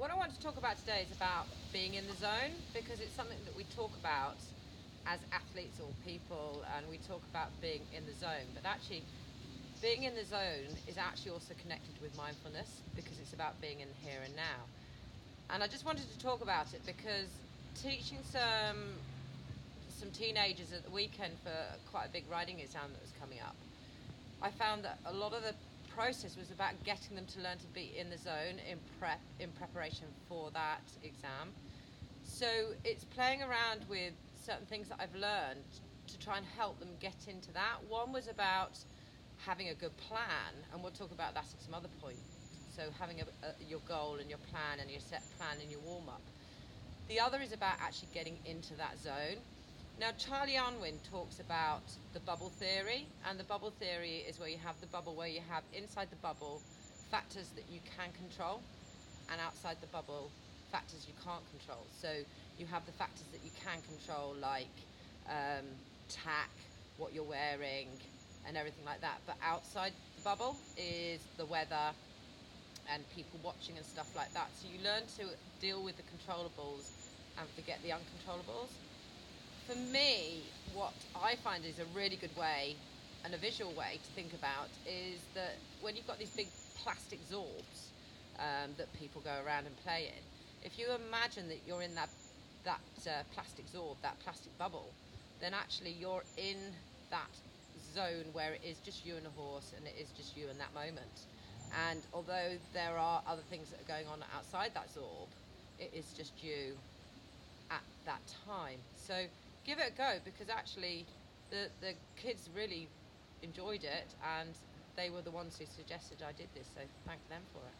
what I want to talk about today is about being in the zone, because it's something that we talk about as athletes or people, and we talk about being in the zone. But actually, being in the zone is actually also connected with mindfulness, because it's about being in the here and now. And I just wanted to talk about it because teaching some teenagers at the weekend for quite a big riding exam that was coming up, I found that a lot of the process was about getting them to learn to be in the zone in preparation for that exam. So it's playing around with certain things that I've learned to try and help them get into that. One was about having a good plan, and we'll talk about that at some other point. So having your goal and your plan and your set plan and your warm-up. The other is about actually getting into that zone. Now, Charlie Unwin talks about the bubble theory, and the bubble theory is where you have the bubble, where you have inside the bubble factors that you can control, and outside the bubble factors you can't control. So you have the factors that you can control, like tack, what you're wearing, and everything like that. But outside the bubble is the weather and people watching and stuff like that. So you learn to deal with the controllables and forget the uncontrollables. For me, what I find is a really good way and a visual way to think about is that when you've got these big plastic zorbs that people go around and play in, if you imagine that you're in that plastic zorb, that plastic bubble, then actually you're in that zone where it is just you and a horse, and it is just you in that moment. And although there are other things that are going on outside that zorb, it is just you at that time. So give it a go, because actually the kids really enjoyed it, and they were the ones who suggested I did this, so thank them for it.